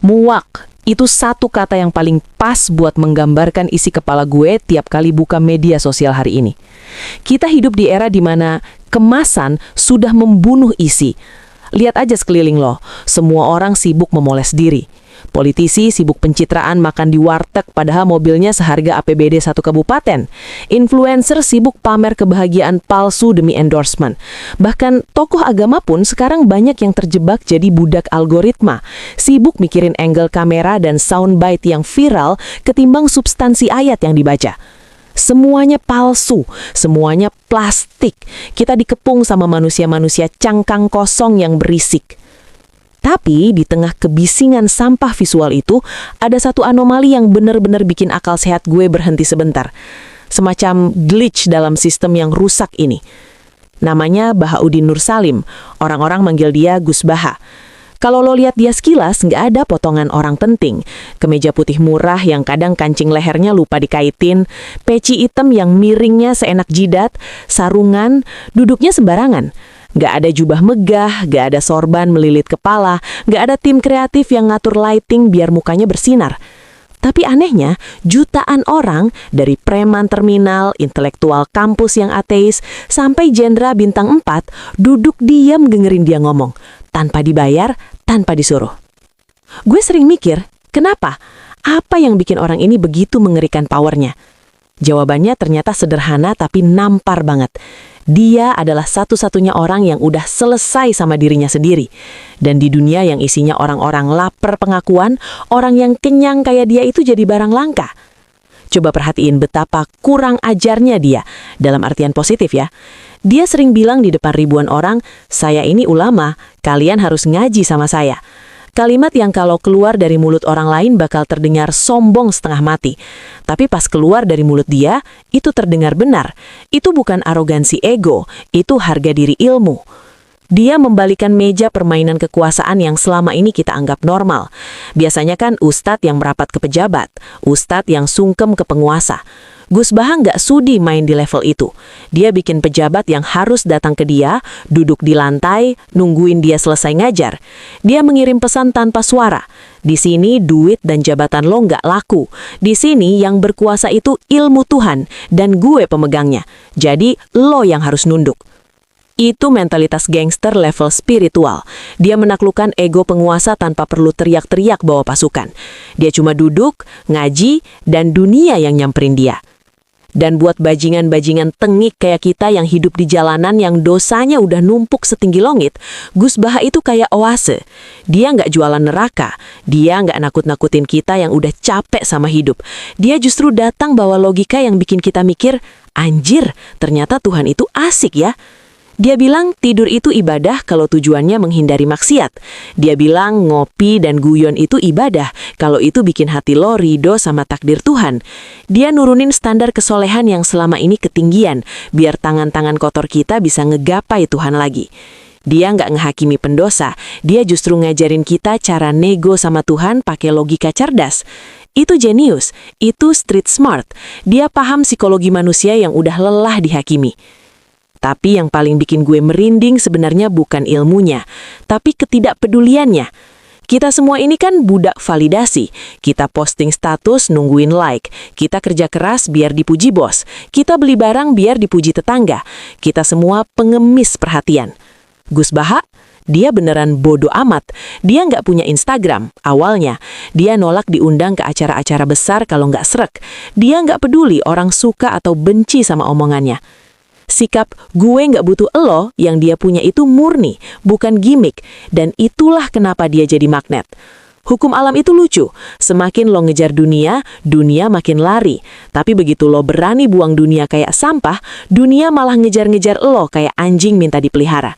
Muak, itu satu kata yang paling pas buat menggambarkan isi kepala gue tiap kali buka media sosial hari ini. Kita hidup di era di mana kemasan sudah membunuh isi. Lihat aja sekeliling lo, semua orang sibuk memoles diri. Politisi sibuk pencitraan makan di warteg padahal mobilnya seharga APBD satu kabupaten. Influencer sibuk pamer kebahagiaan palsu demi endorsement. Bahkan tokoh agama pun sekarang banyak yang terjebak jadi budak algoritma. Sibuk mikirin angle kamera dan soundbite yang viral ketimbang substansi ayat yang dibaca. Semuanya palsu, semuanya plastik. Kita dikepung sama manusia-manusia cangkang kosong yang berisik. Tapi di tengah kebisingan sampah visual itu, ada satu anomali yang benar-benar bikin akal sehat gue berhenti sebentar. Semacam glitch dalam sistem yang rusak ini. Namanya Bahauddin Nur Salim. Orang-orang manggil dia Gus Baha. Kalau lo lihat dia sekilas, nggak ada potongan orang penting. Kemeja putih murah yang kadang kancing lehernya lupa dikaitin, peci hitam yang miringnya seenak jidat, sarungan, duduknya sembarangan. Nggak ada jubah megah, nggak ada sorban melilit kepala, nggak ada tim kreatif yang ngatur lighting biar mukanya bersinar. Tapi anehnya, jutaan orang dari preman terminal, intelektual kampus yang ateis, sampai jenderal bintang 4 duduk diam dengerin dia ngomong, tanpa dibayar, tanpa disuruh. Gue sering mikir, kenapa? Apa yang bikin orang ini begitu mengerikan powernya? Jawabannya ternyata sederhana tapi nampar banget. Dia adalah satu-satunya orang yang udah selesai sama dirinya sendiri. Dan di dunia yang isinya orang-orang lapar pengakuan, orang yang kenyang kayak dia itu jadi barang langka. Coba perhatiin betapa kurang ajarnya dia, dalam artian positif ya. Dia sering bilang di depan ribuan orang, saya ini ulama, kalian harus ngaji sama saya. Kalimat yang kalau keluar dari mulut orang lain bakal terdengar sombong setengah mati. Tapi pas keluar dari mulut dia, itu terdengar benar. Itu bukan arogansi ego, itu harga diri ilmu. Dia membalikan meja permainan kekuasaan yang selama ini kita anggap normal. Biasanya kan ustadz yang merapat ke pejabat, ustadz yang sungkem ke penguasa. Gus Baha nggak sudi main di level itu. Dia bikin pejabat yang harus datang ke dia, duduk di lantai, nungguin dia selesai ngajar. Dia mengirim pesan tanpa suara. Di sini duit dan jabatan lo nggak laku. Di sini yang berkuasa itu ilmu Tuhan, dan gue pemegangnya. Jadi lo yang harus nunduk. Itu mentalitas gangster level spiritual. Dia menaklukkan ego penguasa tanpa perlu teriak-teriak bawa pasukan. Dia cuma duduk, ngaji, dan dunia yang nyamperin dia. Dan buat bajingan-bajingan tengik kayak kita yang hidup di jalanan yang dosanya udah numpuk setinggi langit, Gus Baha itu kayak oase. Dia nggak jualan neraka, dia nggak nakut-nakutin kita yang udah capek sama hidup. Dia justru datang bawa logika yang bikin kita mikir, anjir, ternyata Tuhan itu asik ya. Dia bilang tidur itu ibadah kalau tujuannya menghindari maksiat. Dia bilang ngopi dan guyon itu ibadah kalau itu bikin hati lo ridho sama takdir Tuhan. Dia nurunin standar kesolehan yang selama ini ketinggian, biar tangan-tangan kotor kita bisa ngegapai Tuhan lagi. Dia nggak ngehakimi pendosa, dia justru ngajarin kita cara nego sama Tuhan pakai logika cerdas. Itu jenius, itu street smart. Dia paham psikologi manusia yang udah lelah dihakimi. Tapi yang paling bikin gue merinding sebenarnya bukan ilmunya, tapi ketidakpeduliannya. Kita semua ini kan budak validasi. Kita posting status nungguin like. Kita kerja keras biar dipuji bos. Kita beli barang biar dipuji tetangga. Kita semua pengemis perhatian. Gus Baha, dia beneran bodoh amat. Dia nggak punya Instagram, awalnya. Dia nolak diundang ke acara-acara besar kalau nggak srek. Dia nggak peduli orang suka atau benci sama omongannya. Sikap gue nggak butuh elo yang dia punya itu murni, bukan gimmick, dan itulah kenapa dia jadi magnet. Hukum alam itu lucu, semakin lo ngejar dunia, dunia makin lari. Tapi begitu lo berani buang dunia kayak sampah, dunia malah ngejar-ngejar lo kayak anjing minta dipelihara.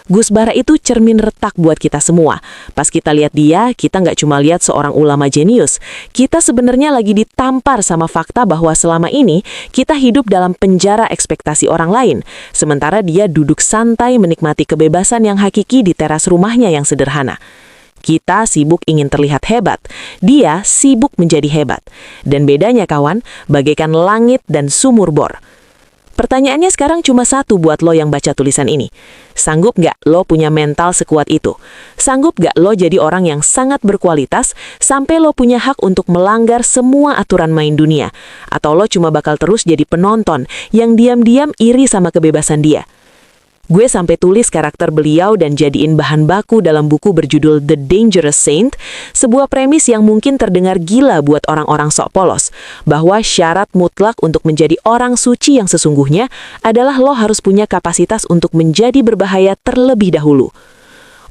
Gus Baha itu cermin retak buat kita semua. Pas kita lihat dia, kita nggak cuma lihat seorang ulama jenius. Kita sebenarnya lagi ditampar sama fakta bahwa selama ini kita hidup dalam penjara ekspektasi orang lain. Sementara dia duduk santai menikmati kebebasan yang hakiki di teras rumahnya yang sederhana. Kita sibuk ingin terlihat hebat. Dia sibuk menjadi hebat. Dan bedanya kawan, bagaikan langit dan sumur bor. Pertanyaannya sekarang cuma satu buat lo yang baca tulisan ini. Sanggup nggak lo punya mental sekuat itu? Sanggup nggak lo jadi orang yang sangat berkualitas sampai lo punya hak untuk melanggar semua aturan main dunia? Atau lo cuma bakal terus jadi penonton yang diam-diam iri sama kebebasan dia? Gue sampai tulis karakter beliau dan jadiin bahan baku dalam buku berjudul The Dangerous Saint, sebuah premis yang mungkin terdengar gila buat orang-orang sok polos, bahwa syarat mutlak untuk menjadi orang suci yang sesungguhnya adalah lo harus punya kapasitas untuk menjadi berbahaya terlebih dahulu.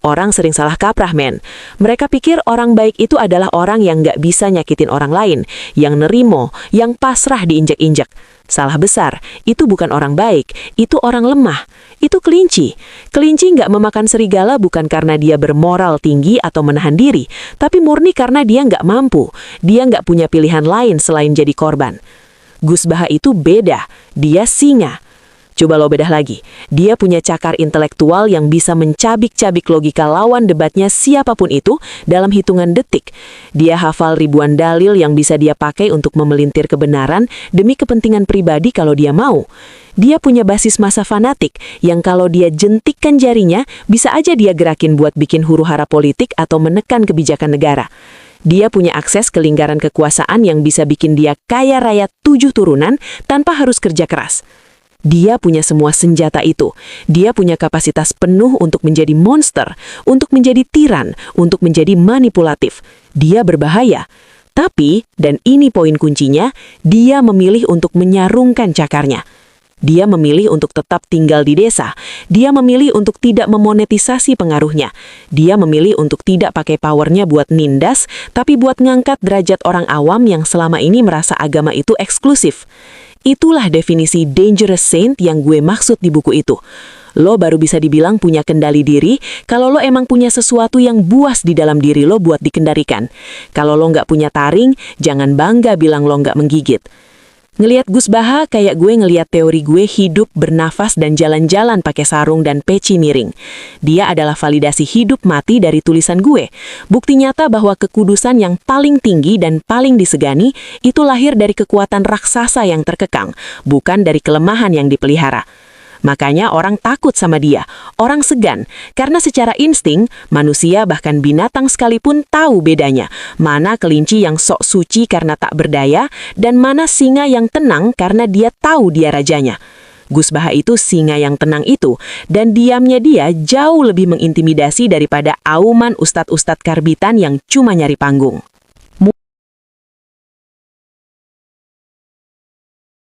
Orang sering salah kaprah, men. Mereka pikir orang baik itu adalah orang yang nggak bisa nyakitin orang lain, yang nerimo, yang pasrah diinjak-injak. Salah besar, itu bukan orang baik, itu orang lemah. Itu kelinci. Kelinci nggak memakan serigala bukan karena dia bermoral tinggi atau menahan diri, tapi murni karena dia nggak mampu. Dia nggak punya pilihan lain selain jadi korban. Gus Baha itu beda, dia singa. Coba lo bedah lagi, dia punya cakar intelektual yang bisa mencabik-cabik logika lawan debatnya siapapun itu dalam hitungan detik. Dia hafal ribuan dalil yang bisa dia pakai untuk memelintir kebenaran demi kepentingan pribadi kalau dia mau. Dia punya basis massa fanatik yang kalau dia jentikkan jarinya, bisa aja dia gerakin buat bikin huru-hara politik atau menekan kebijakan negara. Dia punya akses ke lingkaran kekuasaan yang bisa bikin dia kaya raya 7 turunan tanpa harus kerja keras. Dia punya semua senjata itu. Dia punya kapasitas penuh untuk menjadi monster, untuk menjadi tiran, untuk menjadi manipulatif. Dia berbahaya. Tapi, dan ini poin kuncinya, dia memilih untuk menyarungkan cakarnya. Dia memilih untuk tetap tinggal di desa. Dia memilih untuk tidak memonetisasi pengaruhnya. Dia memilih untuk tidak pakai powernya buat nindas, tapi buat ngangkat derajat orang awam yang selama ini merasa agama itu eksklusif. Itulah definisi Dangerous Saint yang gue maksud di buku itu. Lo baru bisa dibilang punya kendali diri kalau lo emang punya sesuatu yang buas di dalam diri lo buat dikendalikan. Kalau lo nggak punya taring, jangan bangga bilang lo nggak menggigit. Ngelihat Gus Baha kayak gue ngelihat teori gue hidup, bernafas, dan jalan-jalan pakai sarung dan peci miring. Dia adalah validasi hidup mati dari tulisan gue. Bukti nyata bahwa kekudusan yang paling tinggi dan paling disegani itu lahir dari kekuatan raksasa yang terkekang, bukan dari kelemahan yang dipelihara. Makanya orang takut sama dia, orang segan, karena secara insting, manusia bahkan binatang sekalipun tahu bedanya, mana kelinci yang sok suci karena tak berdaya, dan mana singa yang tenang karena dia tahu dia rajanya. Gus Baha itu singa yang tenang itu, dan diamnya dia jauh lebih mengintimidasi daripada auman ustadz-ustadz karbitan yang cuma nyari panggung.